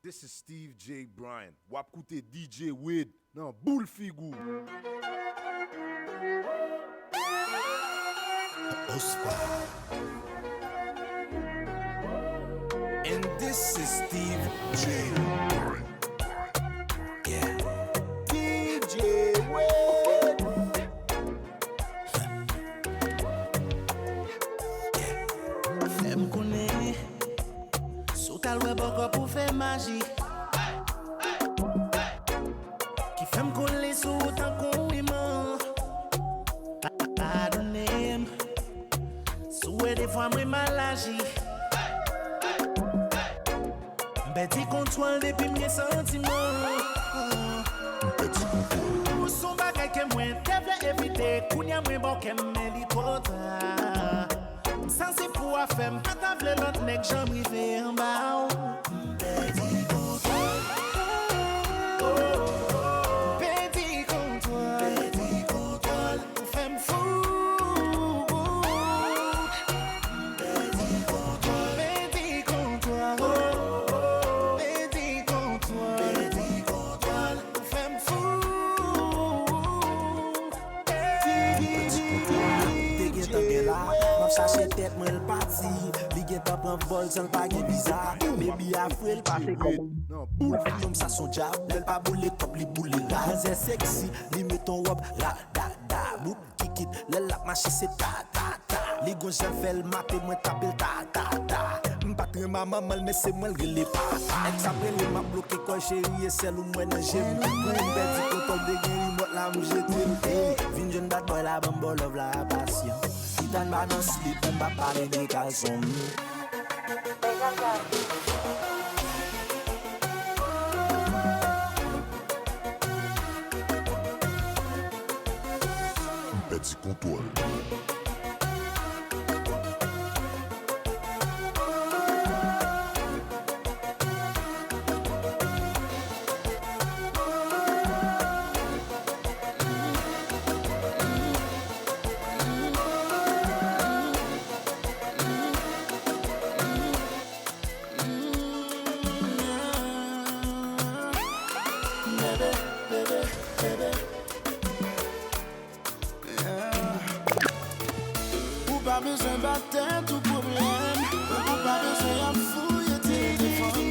This is Steve J. Bryan. Wap koute DJ Wade nan Boule Figou. Ospa. And this is Steve J. Bryan. Yeah. DJ Wade. Fais-moi connaître. Sous ta loi, beaucoup pour faire magie. Qui fait me coller sous autant qu'on aimant. Pardonnez-moi. Souhait des fois, moi mal agi. Petit contrôle depuis mes sentiments. Ou son bagay que moi devrais éviter. Kounya moi bon que me trop tard. Sans c'est pour faire m'pata vle l'autre nèg j'en rivé en bas. Petit contrôle. Petit contrôle. Petit contrôle. Fais m'fou. Petit contrôle. Petit contrôle. Petit contrôle. Petit contrôle. Fais m'fou. Petit contrôle. Chache tête moi le parti, li gen pas prend vol sans pas gen bizarre. Baby a frel passer comme Non, Boule comme ça son job, elle pas boule top li boule là. C'est sexy, li met ton robe là da da. Bout kikit, le lap marché c'est ta ta ta. Li gon j'en fait le maté moi taper ta ta ta. M'patre maman mal mais c'est moi le relé pas. Ex après le m'a bloqué quand chérie et celle où moi nan j'aime. Moi bête du contrôle de guéri moi la me jeter. Vin jeune bad boy la bambo love la passion. Dan ba nan slip, on ba pale de kalson. Petit contrôle. Pas besoin battre tout problème. Pas besoin de fouiller téléphone.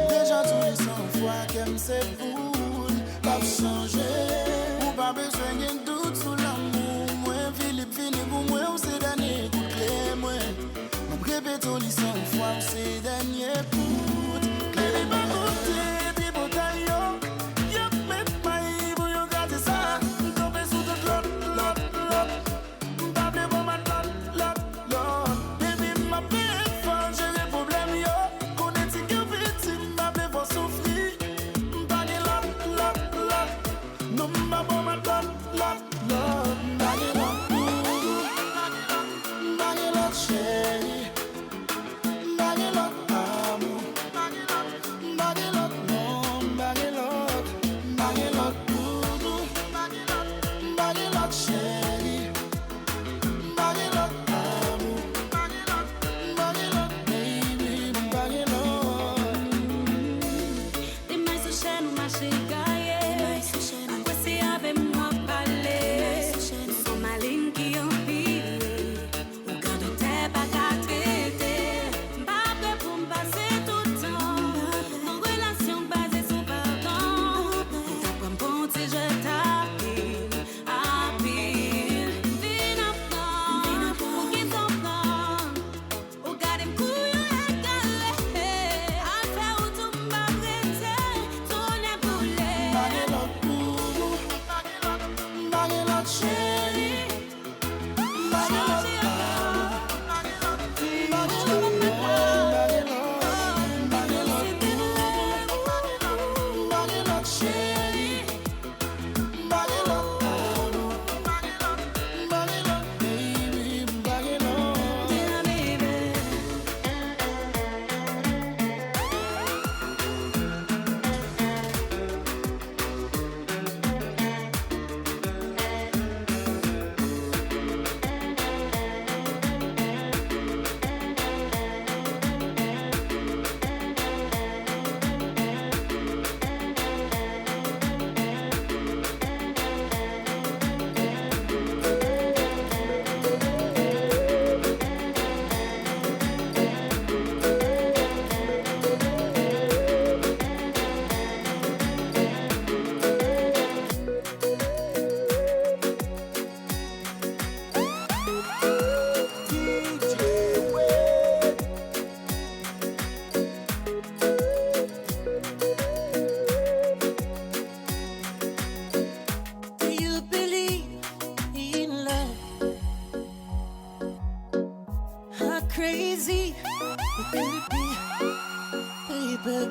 Déjà tous les 100 fois qu'elle c'est pour pas changer. Ou pas besoin de doute sur l'amour. Moi Philippe fini pour moi ou c'est dernier coup de clé moi. Mon répète les 100 fois ou c'est dernier coup. Clé pas côté puis bouteille yo. Y'a met pas pour yo garder ça. Tomber sous toute l'autre. Souffrir, pas de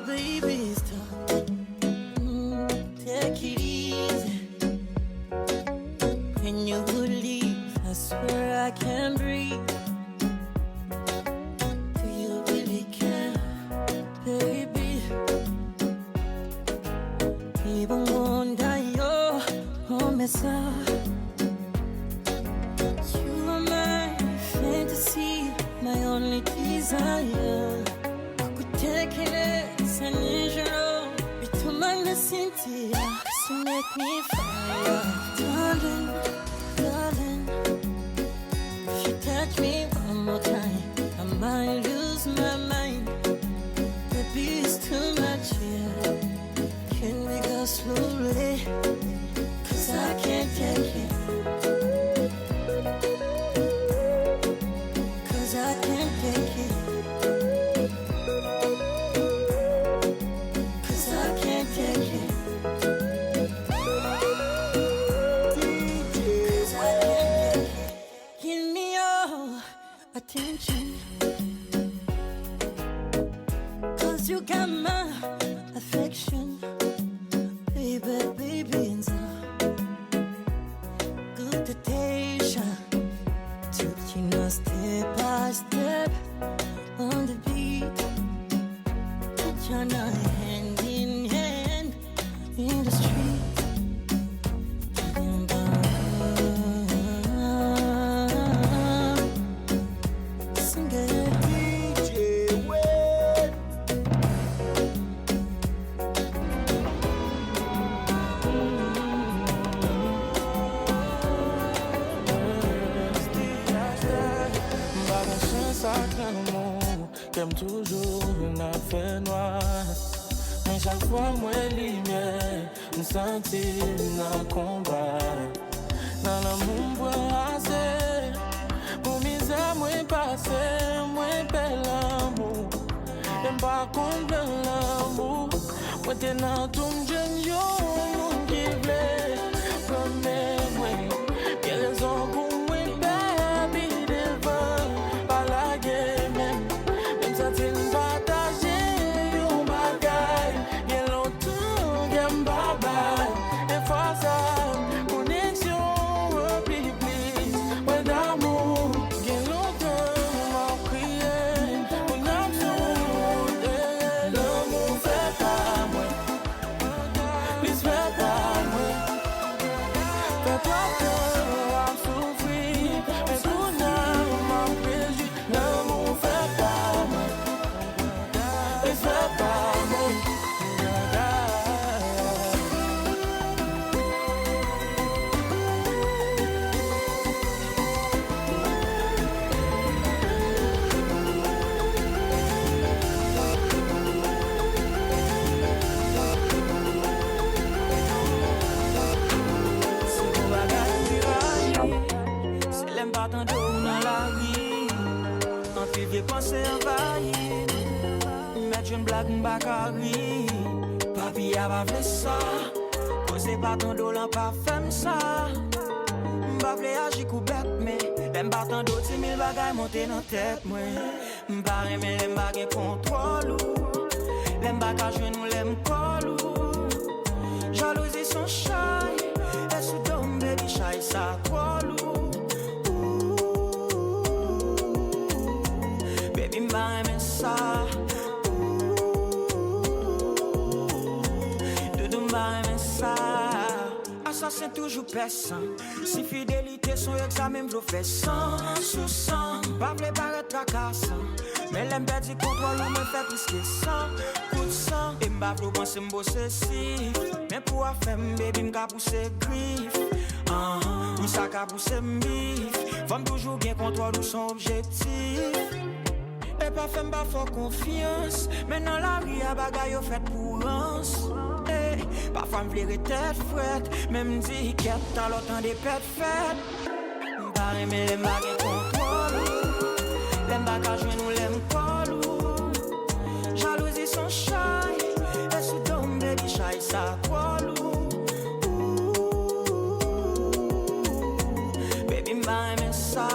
Baby, stop. Take it easy. When you leave, I swear I can't breathe. Do you really care, baby? Even wonder your message. You are my fantasy, my only desire. Tekeles and usual between the Cynthia to make me fire. Darling, darling, if you touch me one more time, I might lose my mind. Baby, it's too much here. Can we go slowly? Cause I can't take it. Cause I can't take it. Attention, 'cause you got my affection, baby, and so good temptation. Took you now step by step on the beat. Put your hand in hand in the street. J'aime toujours une affaire noire. Mais chaque fois, moi, lumière, me sentir dans le combat. Dans l'amour, moi, assez. Pour misère, moi, passé, moi, bel amour. J'aime pas contre l'amour. Moi, t'es dans ton jeune, yo, mon qui voulait. Promets, moi, quelle raison pour moi, baby, devant, pas la game, même. Satin partager yon bagay, gen longtemps gen babay. Et fois ça, connexion, please, ouais d'amour. Gen longtemps m'a crié, on a besoin l'amour fait pas moi, please fait pas moi. Fait pas peur à souffrir, mais tout n'a m'a perdu, l'amour fait pas moi. C'est l'aime pas tant d'eau dans la vie. En février, penser envahir. Mettre une blague, une bacari. Papi a pas fait ça. Posez pas ton dos, l'en pas fait ça. M'pa vle agir coup bête, mais l'aime pas tant d'eau, 10 000 bagailles monter dans tête, moi. M'pa aimer l'aime pas gen contrôle. L'aime pas qu'à jouer, nous l'aime colou. Jalousie son chai. Et sous dôme, baby, chai, ça colou. Baby, m'pa aimer ça. Assassin toujours personne. Si fidélité son examen m'vlo fait 100 sous 100. Pas vle paraître tracassant. Mais l'aime perdre contrôle ou me fait plus que 100 coup de sang. Et m'ba vlo penser m'possessif. Mais pour a faire baby m'ka pousser griffe. Ou ça ka pousser m'bif. Femme toujours bien contrôle ou son objectif. Et pas fait m'ba fort confiance. Mais dans la rue a bagay yo fait pour rance. Parfois m'vlere tête fouette. Même dit qu'elle t'as l'autant des pètes fêtes. M'pa aimer les magues contrôle. L'aime pas qu'à jouer nous l'aime colou. Jalousie son chai. Et sous dôme baby chai ça colou. Baby m'pa aimer ça.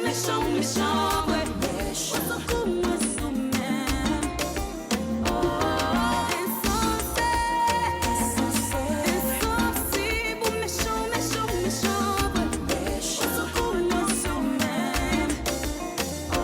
méchant, méchant, ouais. Méchant comme moi, sous-même. Oh, insensé, insensible, méchant, méchant, méchant, ouais. Méchant comme moi, sous-même. Oh,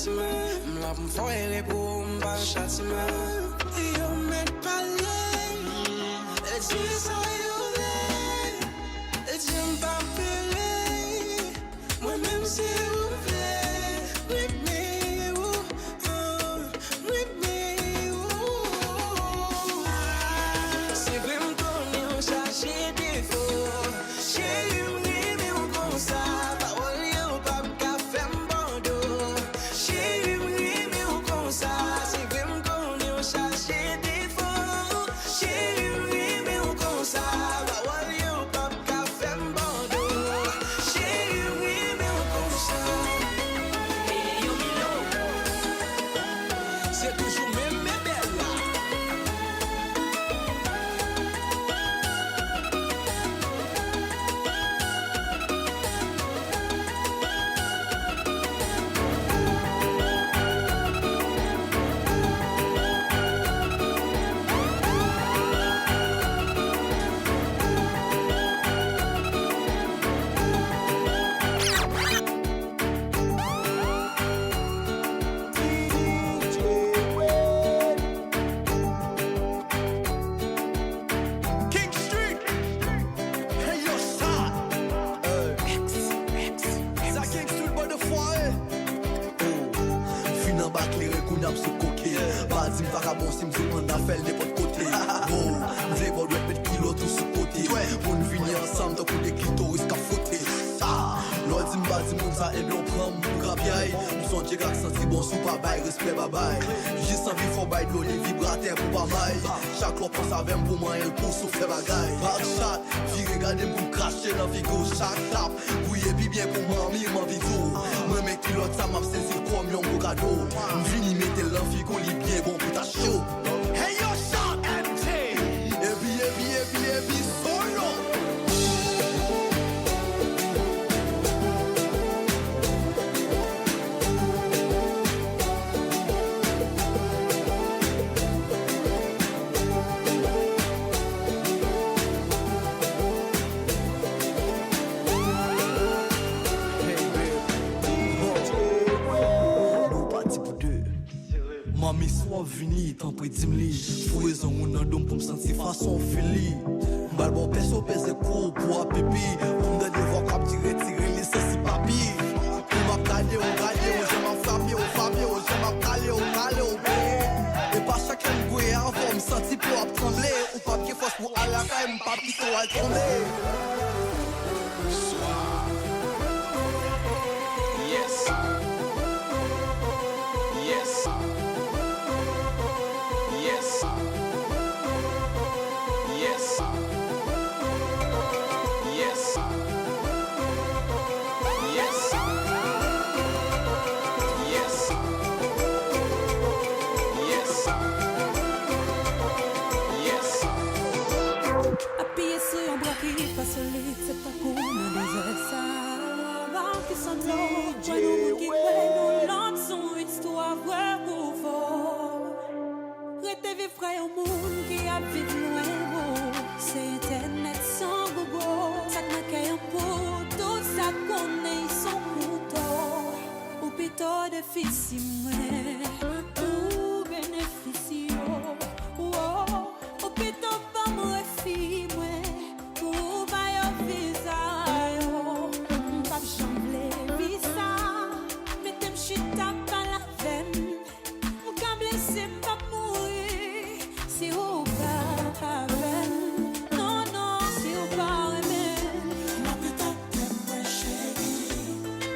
M'la pou m'foye pou m'ba châtiment. Yo met palais, et di sa yo vle, et di m'pa pele, moi même si ou vle, with me ou, with me ou. Si vle m'kone ou chache défaut, chéri m'rime ou kon sa, parole yo pa ka fè m'bando. Chéri m'rime ou kon sa, si vle m'kone ou chache défaut, chéri m'rime ou kon sa, parole yo pa ka fè m'bando. Chéri m'rime ou kon sa. Hey yo Milo, c'est toujours même mes belles là. King Street. Hey yo, ça. Ça King Street, bon de foyer. Fin en bas clair, qu'on a sous coquille. Vas-y, vagabond, si m'sou on a fait n'importe côté. Oh, m'vle bon doit mettre kilo tout sous côté. Pour nous venir ensemble, tant pour des clitoris qu'à fouter. Lord Zimbabwe, moun sa et l'on prend mon grapiaille. Nous sommes des gars sentis bon sous pas bail, respect bye bye. Juste envie faut bail de l'eau, les vibrateurs pour pas maille. Chaque lot pense avec pour moi, elle pour souffler bagaille. Back shot, vie regarder pour cracher dans vigo. Chaque tap, bouiller bien pour mamie, m'en vidéo. Moi, mec, qui l'autre, ça m'a saisi comme yon beau cadeau. M'vini mettre l'enfigo, li bien bon pour ta show. Hey yo, shot, MT. Et puis, solo. Mami soit vini, tant pis dis-m'li. Fouez en mon adom pour me sentir façon fili. Bal bon perso pèse pour a pipi. Pour me donner voix cap tirer les sessi papi. Pour m'a calé, j'aime à frapper, j'aime à calé, et pas chacun goué avant me sentir pour trembler. Ou pas qui force pour à la caille, m'pas pito à tomber. Yes. Yes. Yes. Yes. Yes. Yes. Yes. Yes. Yes. Appuyé sur un bras qui pas solide, c'est pas pour me désert ça. Qui sont l'eau, moi nous qui nous lançons son histoire vraie pour fort. Rete vivre frère au monde qui a vécu loin. C'est internet sans gogo. Ça n'a qu'un pot, tout ça connaît son couteau. Ou pis plutôt difficile, ou bénéficie, oh, ou plutôt pas moi, fille, ou pas yo visa, yo, pas jamble visa, mettez m'chita pas la veine, ou qu'à blesser pas mourir, si ou pas veine, non, non, si ou pas aimer, Ma peut-être moi chérie.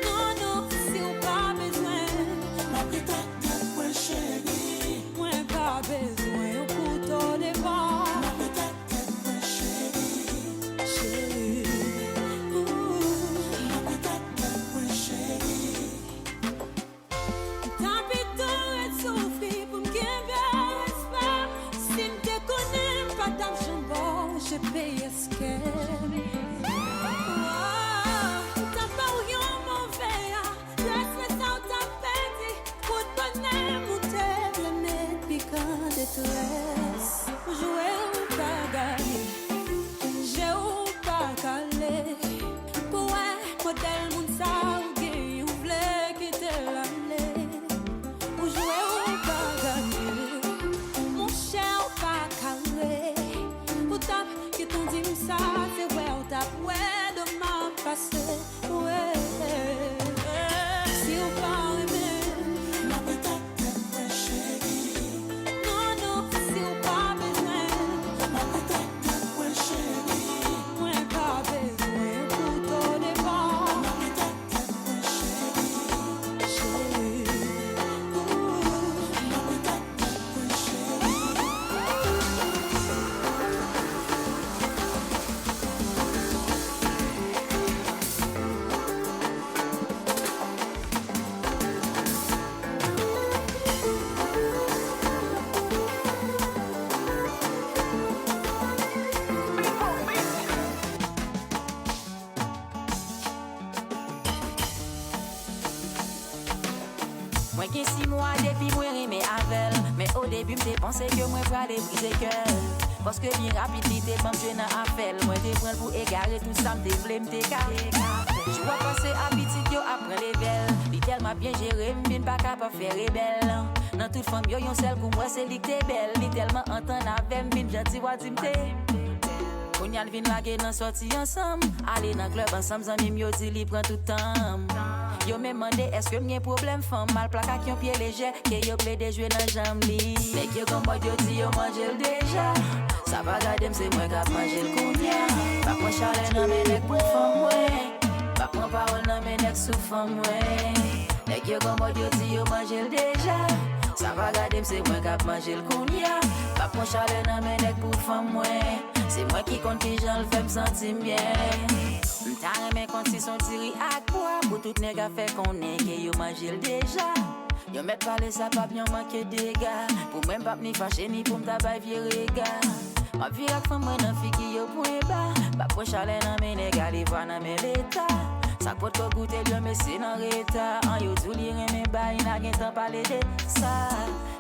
non, non, si ou pas besoin. Ma peut-être moi chérie. Moi pas besoin au couteau de bord, Ma peut-être moi chérie. chérie. Ma peut-être moi chérie. Tant pis tout souffrir pour me gagner respect. Si me te connais pas d'argent bon, je paye ce qu'elle. T'as pas eu un mauvais, laisse-moi ça t'as perdu. Pour te bonheur, mon tel, le mettre piquant de stress. Jouer ou pas gagner. J'ai ou pas calé. Pour un modèle, mon saougé, ou v'lait quitter l'année. Ou jouer ou pas gagner. Mon cher ou pas calé. Ou tape, qui t'ont dit ça, c'est ouais, ou tape, ouais, de ma passé. Ouais, si ou pas aimer. Ma peut-être moi chérie. Non, non, si ou pas besoin. Ma peut-être moi chérie. Moi pas besoin au couteau de bord, Ma peut-être moi chérie. chérie. Ma peut-être moi chérie. Moi qui 6 mois depuis moi rimé avec. Mais au début m'te pensé que moi pralé briser cœur. Parce que bien rapidité m'm jeune à faire. Moi te prendre pour égarer tout ça m'te vle m'te carré. Je vois passer habitude yo après level. Li tellement bien géré m'vin pas capable faire rebelle. Dans toute femme yo yon seul pour moi c'est li t'es belle. Li tellement entend avec m'vin gentil wa di m'te. Qu'on y a vin laguer dans sorti ensemble. Aller dans club ensemble zami yo di li prend tout temps. Yo me demandé est-ce que m'y problème femme mal plaque qui un pied léger que yo plaît de jouer dans jambe li. Mais que comme moi yo di yo manger déjà. Ça va garder c'est moi qui manger le cognac. Pas prendre chalet dans mes nèg pour femme ouais. Pas prendre parole dans mes nèg sous femme ouais. Mais que comme moi yo di yo manger déjà. Ça va garder c'est moi qui manger le cognac. Pas prendre chalet dans mes nèg pour femme ouais. C'est moi qui compte qui j'en le fait me sentir bien. M'ta remè quand si son tiri ak bois. Pour tout nèg a fait qu'on est que yo mange déjà. Yo met parler ça pas bien manquer dégâts. Pour même pas ni fâcher ni pour m'ta bay vieux regard. Ma vie ak femme moi nan fi ki yo point bas. Pas pour chalet nan mes nèg aller voir nan mes l'état. Ça pot ko goûter bien mais c'est dans l'état. En yo tout li remè bay n'a gen temps parler de ça.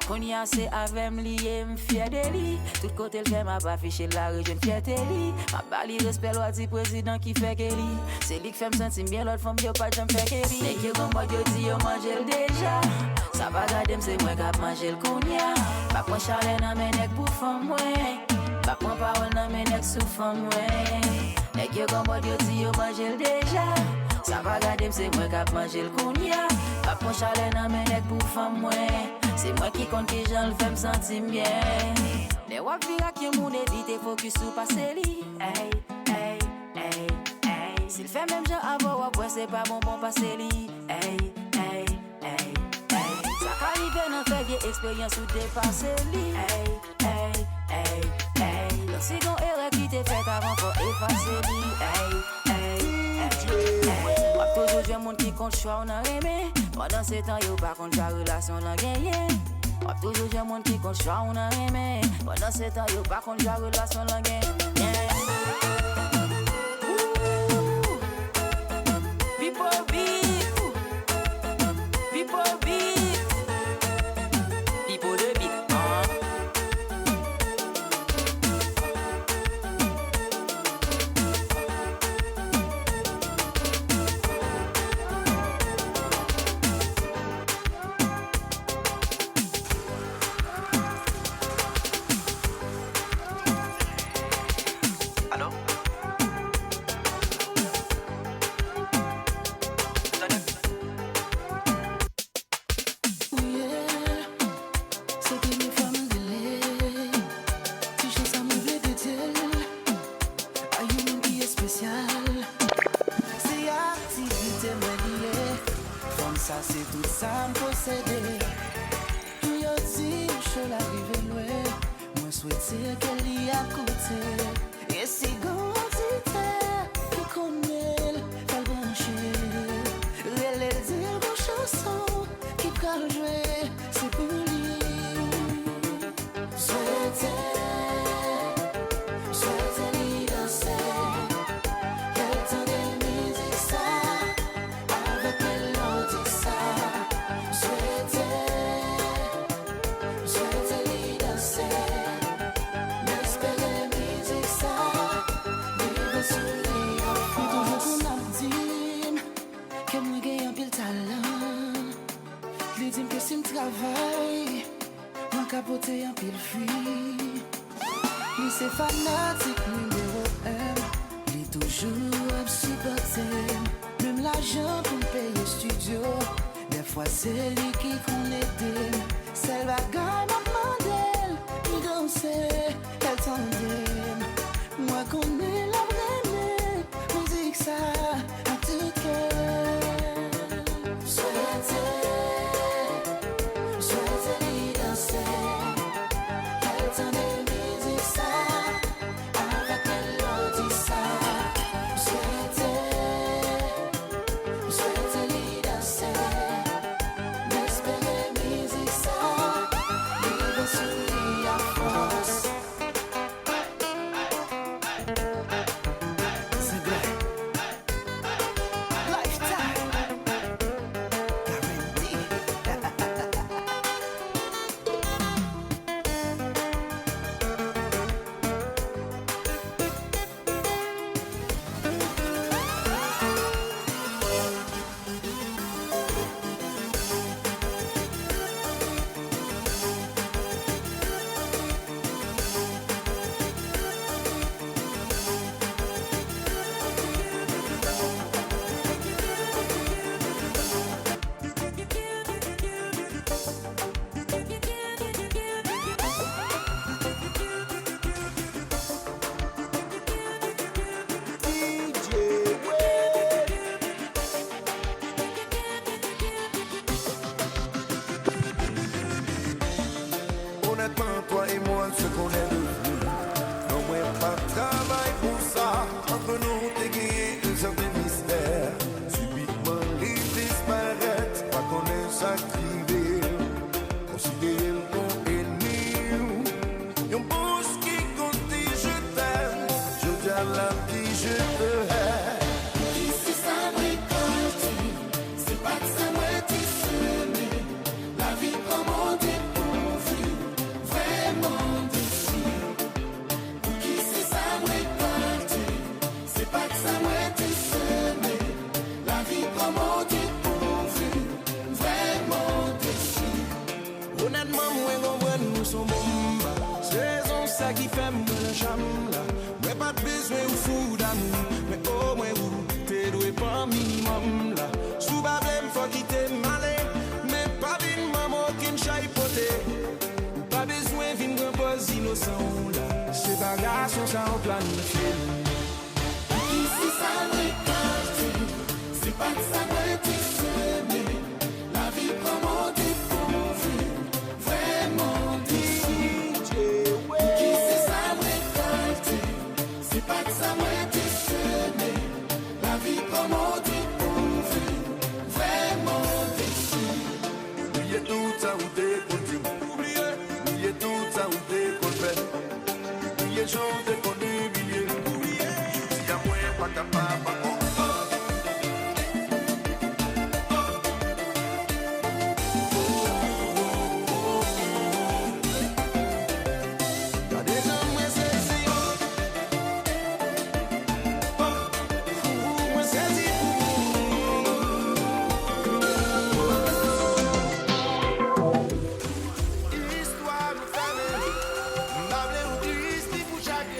Qu'on y a c'est avec m'lié m'fier de li. Tout côté le fait m'a pas affiché la région fierté li. M'a bali respect loi du président qui fait que li. C'est lui qui fait me sentir bien l'autre femme yo pas j'aime faire que li. Mais que comme moi yo di yo manger déjà. Ça va garder c'est moi qui manger le cognac. Pas prendre chalet dans mes nèg pour femme ouais. Pas prendre parole dans mes nèg sous femme ouais. Mais que comme moi yo di yo manger déjà. Ça va garder c'est moi qui manger le cognac. Pas prendre chalet dans mes nèg pour femme ouais. C'est moi qui compte que j'en le fais me sentir bien. Les wap vira qui moun évite focus sur passer li. Hey, hey, hey, hey. S'il fait même genre avant wap ouais c'est pas bon passer li. Hey, hey, hey, hey. Ça qu'arrive dans fait vieille expérience ou dépasser li. Hey, hey, hey, hey. Donc si ton erreur qui t'est faite avant pour effacer li. Hey, hey, hey, hey. Wap toujours j'ai monde qui compte choix on a aimé. Pendant ce temps yo pas contre la relation la gagné. Wap toujours j'ai monde qui compte choix on a aimé. Pendant ce temps yo pas contre la relation la gagné. People beat, people beat, people de beat. c'est tout ça me posséder. Tout y'a dit, je l'arrive loin. Moi souhaite qu'elle y a côté. Et si grandité, qui connaît, elle brancher. Elle dire vos chansons, qui peut jouer, c'est pour lui. Souhaitez lui danser. Elle tend des musiques ça, avec mélodie ça. Souhaitez lui danser. N'espérez musique ça, vivre sous les enfants. Toujours qu'on a dit que moi j'ai un pile talent. Lui dit que si me travaille, moi capoter un pile fruit. Lui c'est fanatique numéro 1. Lui toujours supporté. Même l'argent pour me payer studio. Des fois c'est lui qui connaît. C'est le bagage maman d'elle. Lui danser, elle tendait. Moi connais la vraie. Musique ça, à tout cœur. Souhaitez lui danser. Elle tendait musique ça, avec mélodie ça. Souhaitez lui danser. N'espérez musique ça, vivre sous les force. C'est vrai. Lifetime. Guarantee. Honnêtement, toi et moi, ce qu'on est devenu, non, moi, pas de travail pour ça. Entre nous, t'es gagné un certain mystère. Subitement, il disparaît, pas qu'on est sacrivé. Considérer le bon ennemi. Yon bouche qui compte dit je t'aime. Je dis à la vie, je te hais. Ici ça récolte, c'est pas que ça m'a été semé. La vie comment dépourvu, vraiment déçu. Qui c'est ça récolte, c'est pas que ça m'a été semé. La vie comment dépourvu, vraiment déçu. Honnêtement, moi, nous sommes bons. C'est raison ça qui fait moi le chambre là. Mais pas de besoin ou fou d'amour. Mais au moins vous, t'es doué pas minimum là. Sous problème, faut quitter malé. Mais pas d'une maman qui ne chaille poté. Pas besoin d'une repose innocent là. C'est pas garçon, ça en planifié. Ici ça récolte, c'est pas que ça m'a été semé. La vie comment dépourvu, vraiment déçu. Qui c'est ça récolte, c'est pas que ça m'a été semé. La vie comment dépourvu, vraiment déçu. Oubliez tout ça ou t'es connu. Oubliez tout ça ou t'es connu. Oubliez gens t'es connu, oubliez. Si y'a moins pas capable, pas bon. Y'a des gens moins sexy. Moins sexy. Histoire de famille, m'avait ou triste pour chaque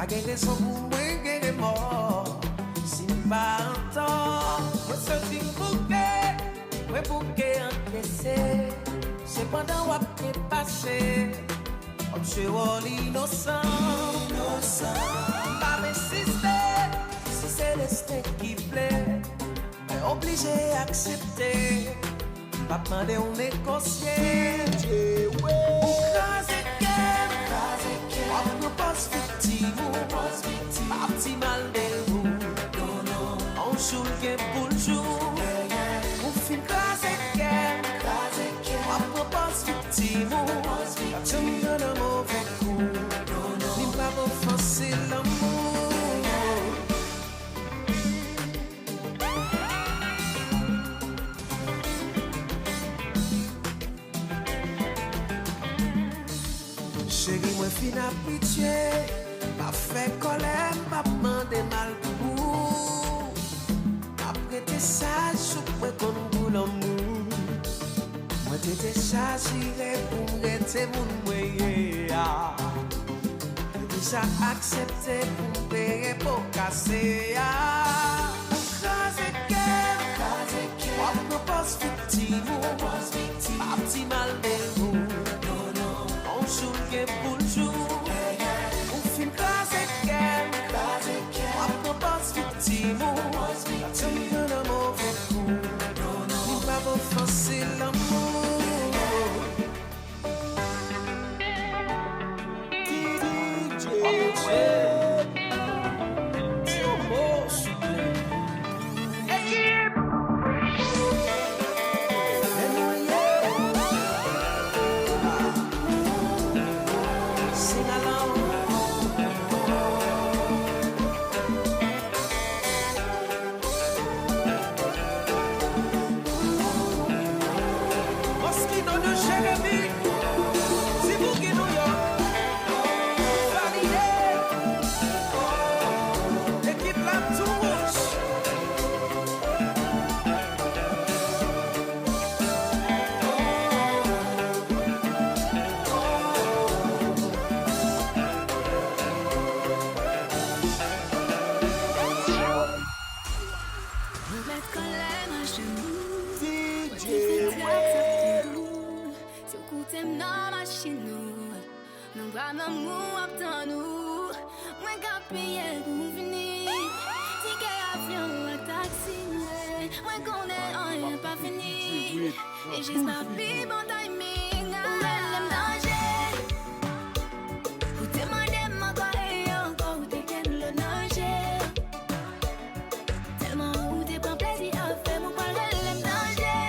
Pas de raison pour moi de mort. Si pas un temps, moi sorti bouquet encaissé. C'est pendant qu'on est passé. Comme je suis l'innocent. Pas m'insister, si c'est l'instinct qui plaît. Mais obligé d'accepter. Pas demander on négocier. Ou craser qu'elle. On propose victime. Parti mal de vous. On joue le pour le jour. On fait craser qu'elle. On propose victime. Tu me donnes un mauvais coup. Ni pas offenser l'amour. Chérie, moi fin habitué, pas fait colère, pas demander mal pour. Pas prêter sage, ou moi qu'on boule l'amour. Moi t'étais chargé pour m'arrêter mon moyen. Déjà accepté pour payer pour casser. Craser qu'elle, on propose victime, parti mal de vous. On joue le pour le jour. On filme craser qu'elle, on propose victime. Tu me donnes un mauvais coup. Ni pas offenser l'amour. Et juste ma vie, bon timing. Où elle aime danger. Où t'es madame, encore et encore. Où t'es qu'elle le nager. Tellement où t'es prends plaisir à faire. Mon parle, elle aime danger.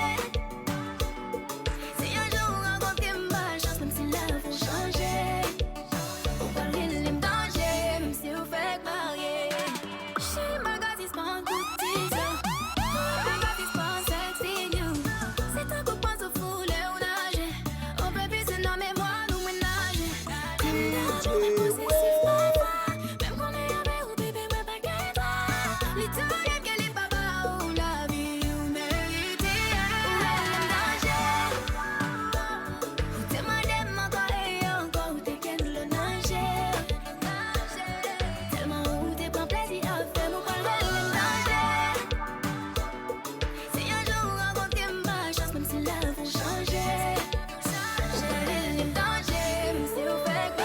Si un jour encore t'es ma chance, même si la faut changer. Mon parle, elle aime danger. Même si vous faites marier. She my God is born to tease you. My God is born sexy you. C'est un coup de poing au foulé ou nager. On peut plus se nommer moi, nous ménager. Possessif papa. Même qu'on est avec ou bébé, ouais, pas qu'à toi. L'Italien qu'elle est papa ou la vie ou mérite. Où elle aime danger. Où t'es madame encore et encore. Où t'es qu'elle le nager. Tellement où t'es prends plaisir à faire. Mon parle, elle aime danger. Si un jour encore t'es ma chance, même si la faut changer. Elle aime danger, même si vous faites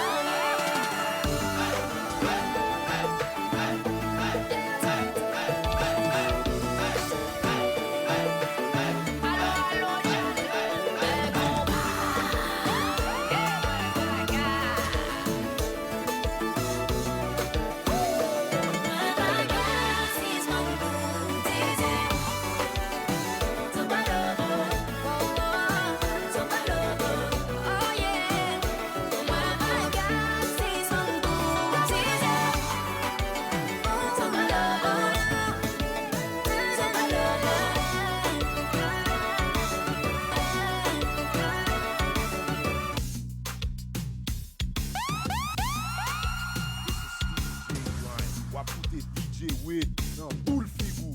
Wapute DJ Wade nan boule figou.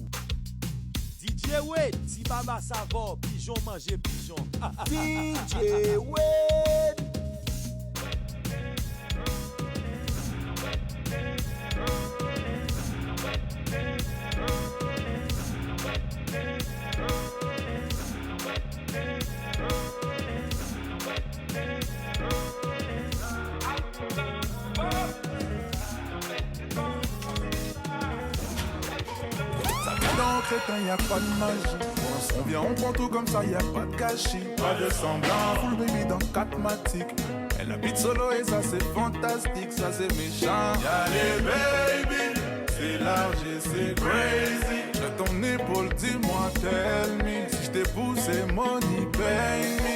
DJ Wade, si baba savon, pigeon mange pigeon. DJ Wade. crétin, y a pas de magie. On vient, on prend tout comme ça, y a pas de gâchis. Pas de semblant, full baby dans 4 matiques. Elle habite solo et ça c'est fantastique, ça c'est méchant. Y'a les baby, c'est large et c'est crazy. J'ai ton épaule, dis-moi, tell me. Si j't'ai poussé, money, pay me.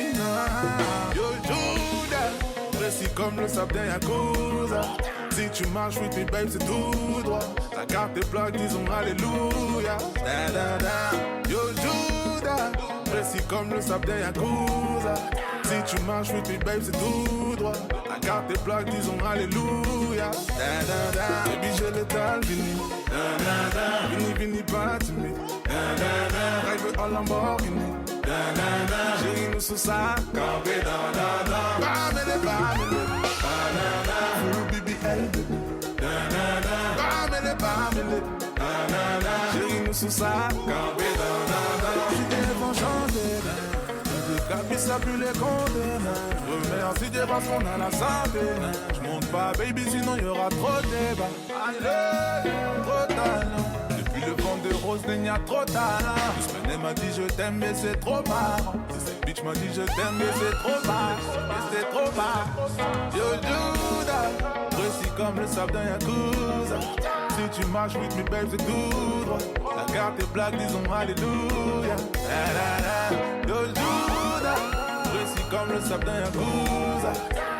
Yo, Judas, précis comme le sable d'un Yakuza. Si tu marches with me, babe, c'est tout droit. Ta carte est plaque, disons alléluia. Da, da, da. Yo, Judas, précis comme le sable d'un Yakuza. Si tu marches with me, babe, c'est tout droit. Ta carte est plaque, disons alléluia. Da, da, da. Baby, je l'étale, vini. Da, da, da. Vini, vini, pas timide. Da, da, da. Rêve en Lamborghini. Da, da, da. Chérie, nous sous ça, campé dans, da, da. Bamele, bamele. Da, da, da. Full BBL, baby. Da, da, da. Bamele, bamele. Da, da, da. Chérie, nous sous ça, campé dans, da, da. J'étais vont changer, Capi ça plus les conteneurs. Remercie Dieu parce qu'on a la santé. J'monte pas baby sinon y'aura trop de débats. Allez, trop talent. Depuis le vent de rose il y a trop de talent. Semaine m'a dit je t'aime mais c'est trop marrant. Cette bitch m'a dit je t'aime mais c'est trop bas. Mais c'est trop bas. Yo Judas, précis comme le sable d'un Yakuza. Si tu marches with me babe c'est tout droit. La carte est black disons alléluia. La la la. Yo Judas, précis comme le sable d'un Yakuza.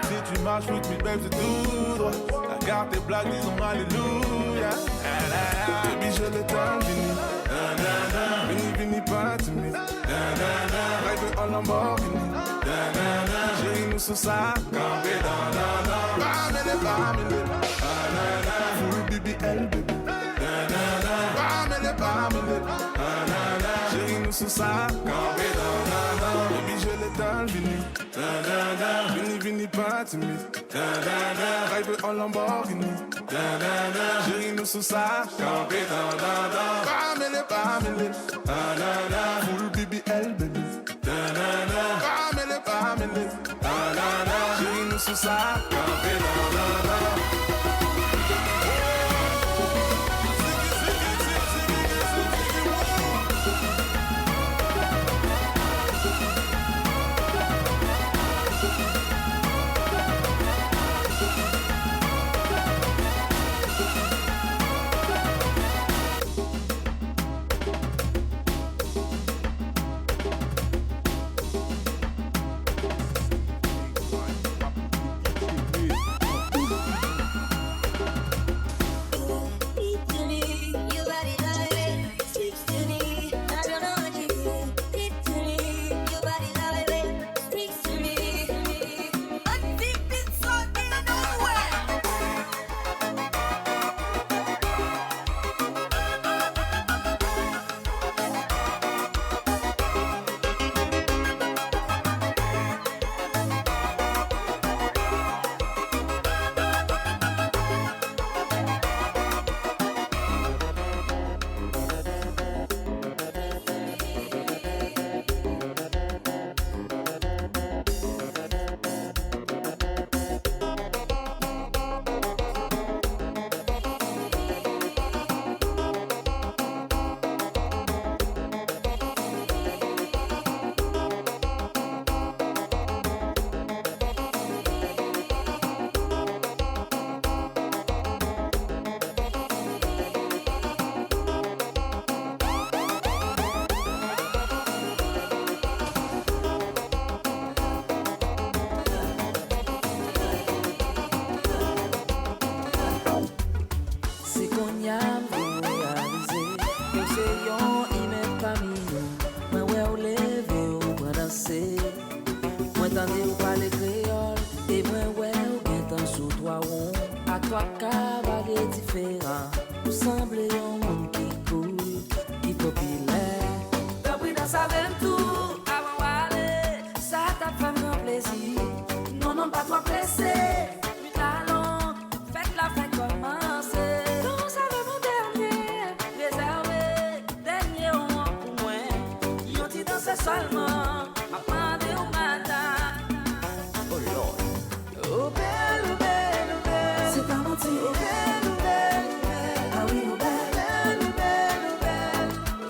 Si tu marches with me babe c'est tout droit. La carte est black disons alléluia. La la la. Baby je l'étale vini. Da da da. Vini vini pas timide. Da da da. Rêve en Lamborghini. Da da da. Chérie nous sous ça, campé dans da da. Bamele bamele. Da da da. Full BBL baby. Da da da. Bamele bamele. Da da da. Chérie nous sous ça, campé dans da da. Baby je l'étale vini. Da da da. Vini vini pas timide. Da da da. Rêve en Lamborghini. Da da da. Chérie nous sous ça, campé dans da da. Bamele bamele. Da da da. Full BBL baby. Da da da. Bamele bamele. Da da da. Chérie nous sous ça, campé dans da da.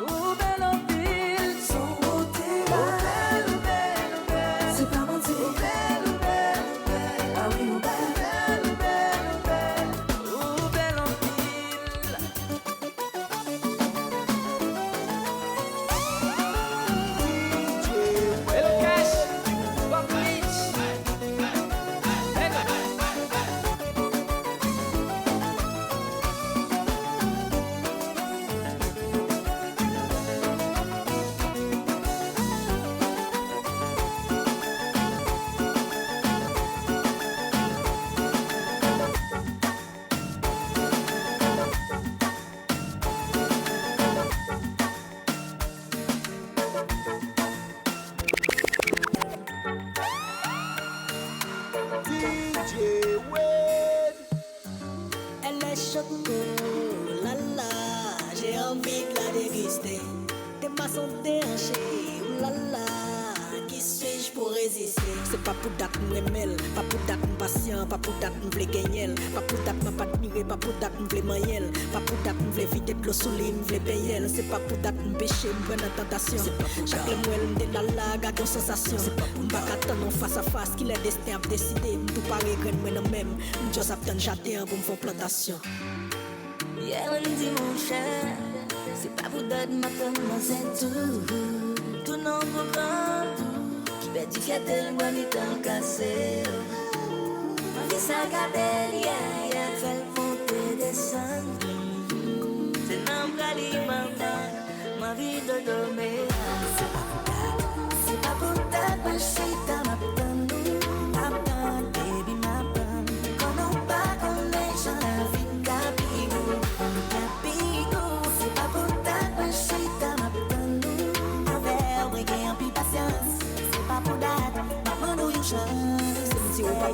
Oh, lait chocolat, j'ai envie de la déguster. T'es ma santé hanchée, oulala, qui suis-je pour résister? C'est pas pour date m'aimel, pas pour date patient, pas pour date m'vle gagner, pas pour date m'a pas admiré, pas pour date m'vle maniel, pas pour date m'vle vider de l'eau sous l'île, m'vle payer. C'est pas pour date m'pêcher, m'bonne en tentation. Chaque moelle m'de la garde en sensation. C'est pas pour m'bak attendre face à face, qui le destin a décidé. M'tou pareil graine moi non même, m'jose attendre jardin pour m'font plantation. Yeah, on dit mon cher, c'est pas pour date m'attendre, c'est tout non programme. Qui perd du gâtel, moi mi t'en cassé. Ma vie ça gâtel, yeah, fait monter descendre. C'est n'importe maman, ma vie de dormir. C'est pas pour date, ma chita m'attend, baby m'attend. Quand on part, on les gens la vie capigou. C'est pas pour date, ma chita m'attend. Un verre, briguer un peu patience. C'est pas pour date, maman nous y chance. C'est petit ou pas.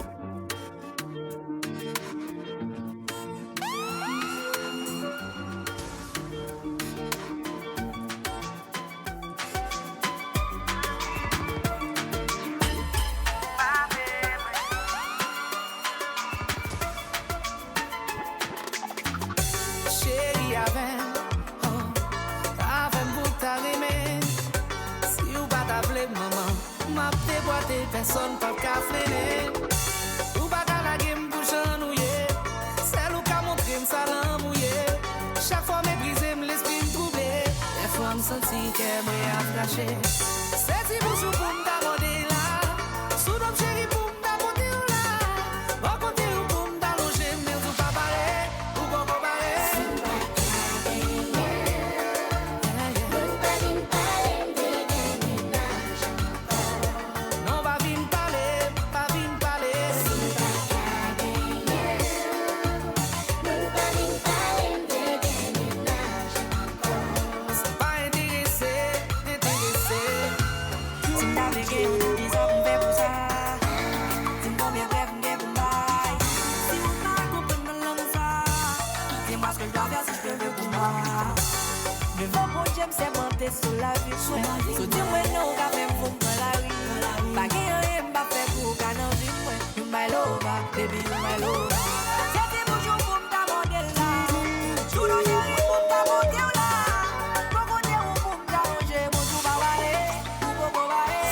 Personne pas qu'à freiner. Ou pas qu'à la game pour chanouiller. C'est l'ou qu'à montrer m'salam mouillé. Chaque fois méprisé m'l'esprit m'troublé. Des fois m'sentis qu'elle m'a fâché. C'est si vous pour m'd'aborder là. Sous d'homme chéri pour m'd'aborder là. Bon côté ou pour m'd'allonger. Mais ou pas parler, ou pas parler. C'est monter sur la vie. So dis-moi non, quand même, faut me la rue. Pas gagner, m'a fait pour qu'à n'en vivre. You my lover, baby, you my lover. C'est bonjour pour m'd'aborder là. Tout le chéri pour m'd'aborder là. Pour qu'on ait un pour m'd'arranger. Bonjour, va aller. Pour qu'on va aller.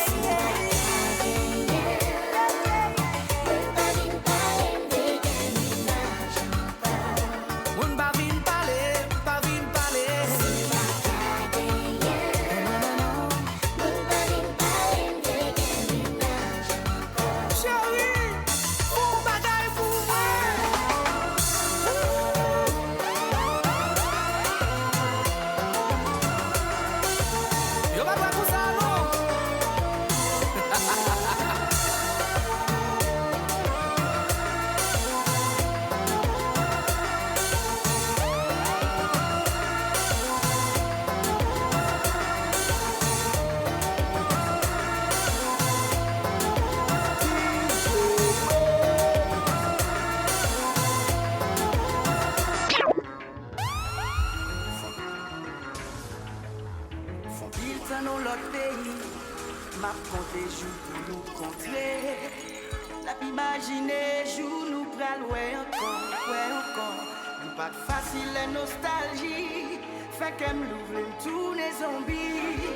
Imaginez, jour nous pral, ouais encore. Nous pas facile la nostalgie, fait qu'elle m'ouvre tous les zombies.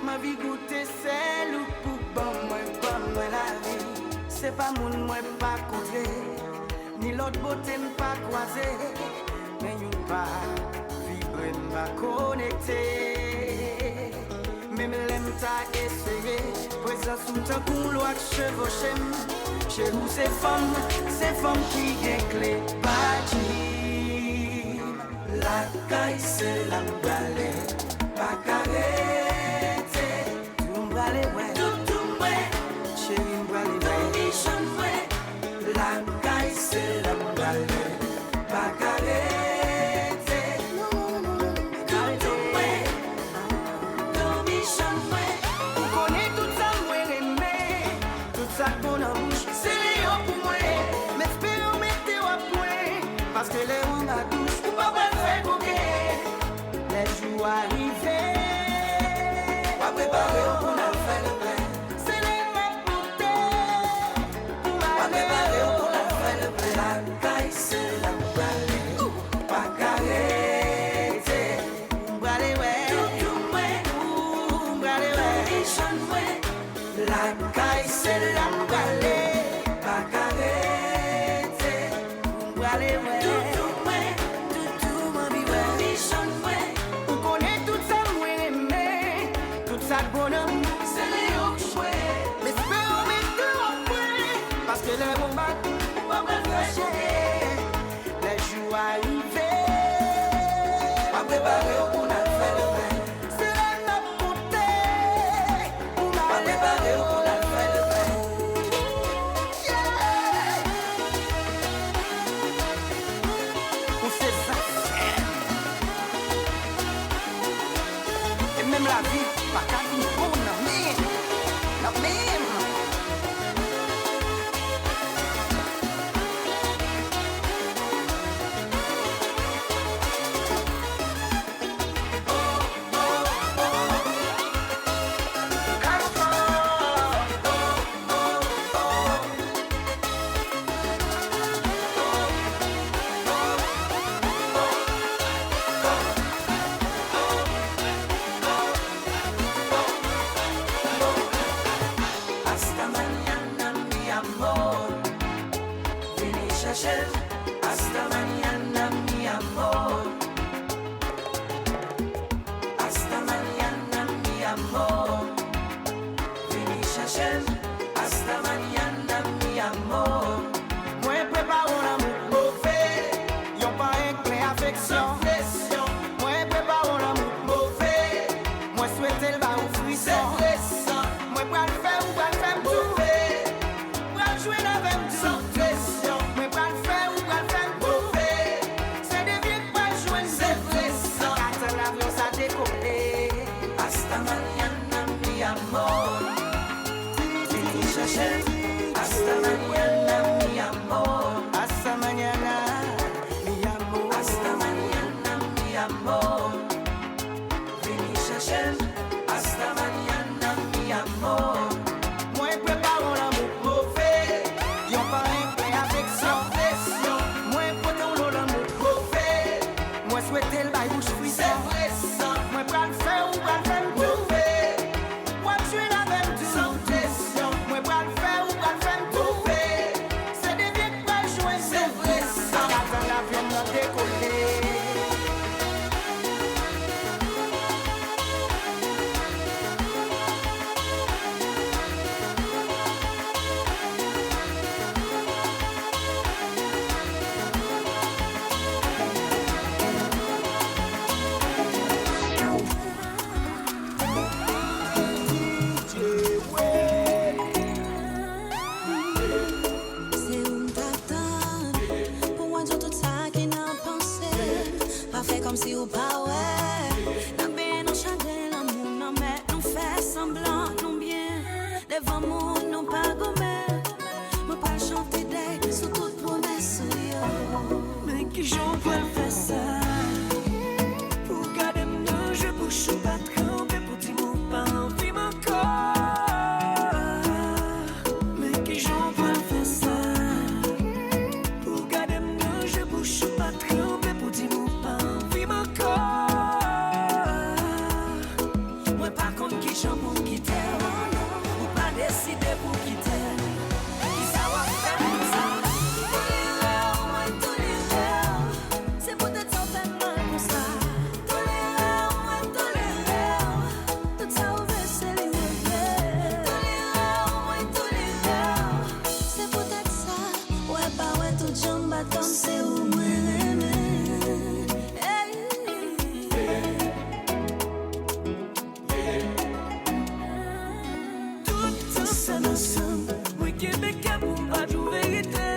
Ma vie goûter celle ou pour bon moi la vie. C'est pas mon moi pas contré, ni l'autre beauté m'pas croisé, mais you pas vibrer m'pas connecté. Même l'aime t'a essayé, présence ou t'en couloir chevauché. Chez nous c'est femmes qui clé parti. La caille c'est la galette, pas carrette. Tout m'balé ouais, tout ouais. Chérie m'balé ouais. La caille c'est la galette, pas carrette. Parce que les ronds à douche, ou pas faire bouquet. Les jours arrivés, pas préparer pour la faire le plein. C'est les mêmes bouteilles, pas préparer pour la faire le plein. La caille, c'est la balai, pas carré, bralé, ouais, tout ouais, bralé, ouais, Richon, ouais. La caille, c'est la balai, pas carré, bralé, ouais. Bonhomme, c'est les hauts chouets. Mais espérons mettre en point. Parce que les bons battes, on va me fâcher. Les jours arrivés, pas préparer au qu'on a fait le pain. C'est la nappe montée, on m'a préparé au qu'on a fait le pain. On sait ça. Et même la vie, pas qu'à tout le monde, la même. Hasta mañana, mi amor. Hasta mañana, mi amor. Vini chercher. Hasta mañana, mi amor. Moi prépare un amour mauvais. Yon pas un clé affection. Moi prépare un amour mauvais. Moi souhaite le bas ou frisson. Moi pas le faire ou pas le faire mauvais. Moi jouer la même sans pression. Moi pas le faire ou pas le faire mauvais. C'est des vieux pas jouer c'est pression. Quand l'avion ça décollé. Hasta mañana mi amor. Vini chercher. Hasta mañana mi amor. Hasta mañana mi amor. Hasta mañana mi amor. Vini chercher. Hasta mañana mi amor. Moi prépare l'amour mauvais. Yon pas un plein affection. Moi prépare l'amour mauvais. Moi souhaite le bail bouche frisson. Moi pas le faire ou pas le faire mauvais. Moi jouer la même sans pression. Moi pas le faire ou pas le faire mauvais. C'est des vieux pas jouer c'est vrai. Quand l'avion m'a décollé. C'est où t'attends pour moi dire tout ça qui n'a pensé. Pas fait comme si ou pas ouais. N'a bien non chanter l'amour non mais nous fait semblant non bien. Devant moi non pas gommé. Me pas chanter des sous toute promesse yo. Mais qui j'en peux faire ça. Pour garder mon je bouche pas tremper pour dire mon pas envie encore. Mais qui j'en peux faire ça. Pour garder mon je bouche pas tremper pour dire mon pas envie encore. Moi par contre qui j'en pour quitter. Ou pas décider pour quitter. Qui ça va faire comme ça. C'est peut-être ça fait mal pour ça. Tout ça ouvert c'est les mauvais. C'est peut-être ça. Ouais pas ouais tout jambe bâton c'est où moi tout ça ensemble. Moi Québécois pour pas tout vérité.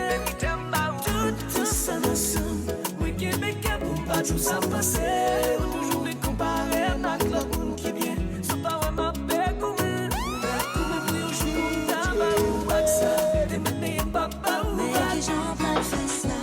Tout ça ensemble. Moi Québécois pour pas tout ça passer. Ou toujours me comparer avec l'autre monde qui vient. C'est pas vraiment bête comme pour un jour d'abord ou pas ça. Des mecs pas ou mais qui j'en pas faire ça.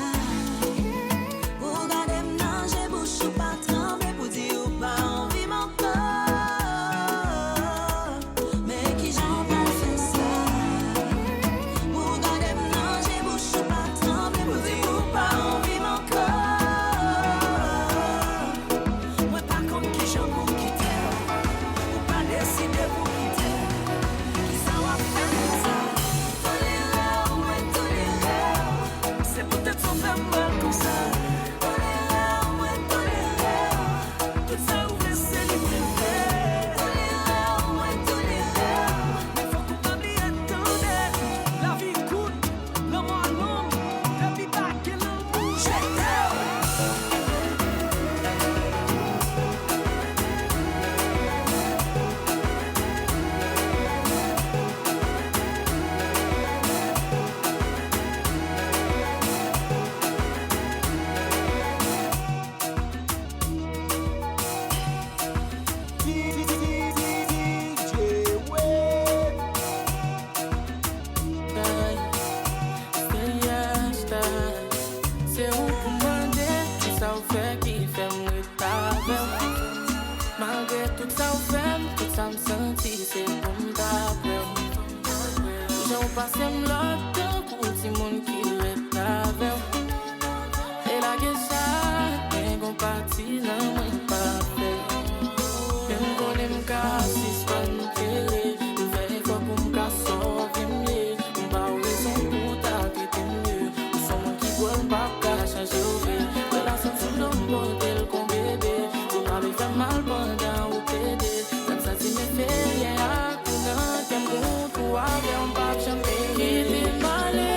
porter le con bébé. Tu vas lui faire mal pendant ou t'aider. Ça si me fait rien à couler. T'aimes bon pour avoir un pape champagne. Qui t'est malé,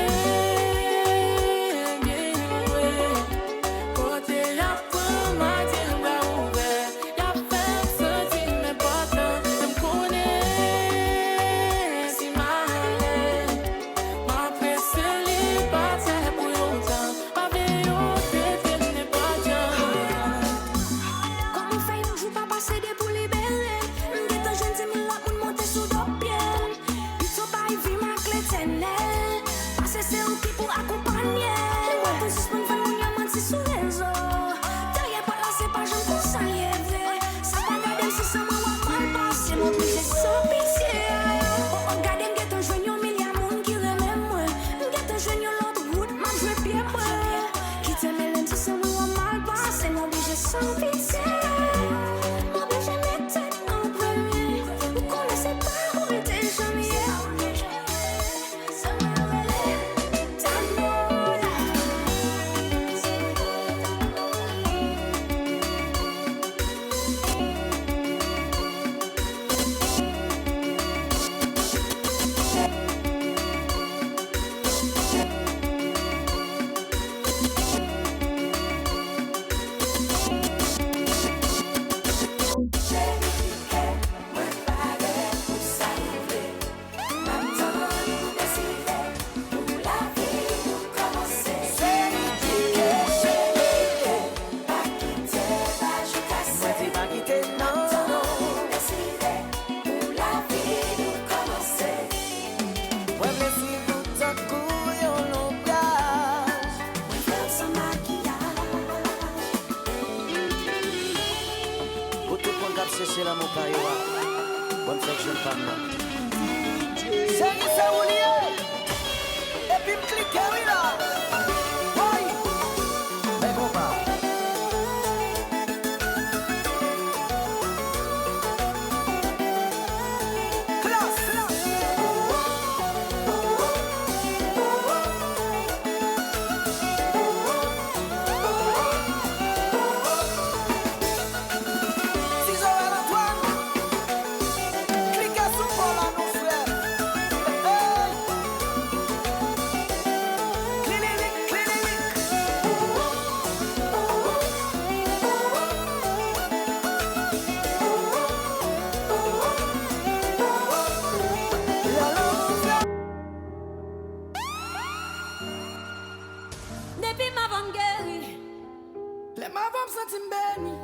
bien joué. Côté y'a pour ma tire bras ouvert. Y'a fait sentir mes potes. T'aimes connaître si malé. Ma presse li passe pour longtemps. Ma vie au tête n'est pas bien. Comme on fait, on joue pas passer des pour libérer. Les temps jeunes, c'est mille là pour monter sous nos pieds. Ils sont pas vie ma clé ténèbres. Passer c'est outil pour accompagner. Les mots pour suspendre, faire mon yaman si sous réseau. Derrière pas là, c'est pas jeune pour s'enlever. Ça pas garder si ça m'a mal passé. M'obliger sans pitié. Oh, regardez, m'guette un joignot, mille y'a moun qui remet moi. M'guette un joignot, l'autre route, m'a joué pied moi. Qui t'aime, elle si ça m'a mal passé. M'obliger sans pitié. M'obliger mettre tête en premier. Vous connaissez pas où était jamais. Ça m'a révélé ta moula. C'est la mocaïra. Bonne fête, jeune femme. C'est Oulié. Et puis me cliquer, oui là. Oui. Mais bon, pas. Depuis ma femme guérie, Les ma femme sentit béni.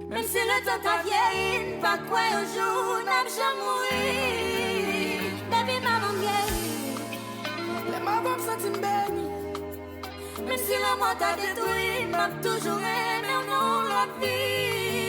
même si le temps t'a vieilli, pas quoi un jour n'a jamais mouru. Depuis ma femme guérie, Les ma femme sentit béni. même si le monde t'a détruit, m'a toujours aimé, non la vie.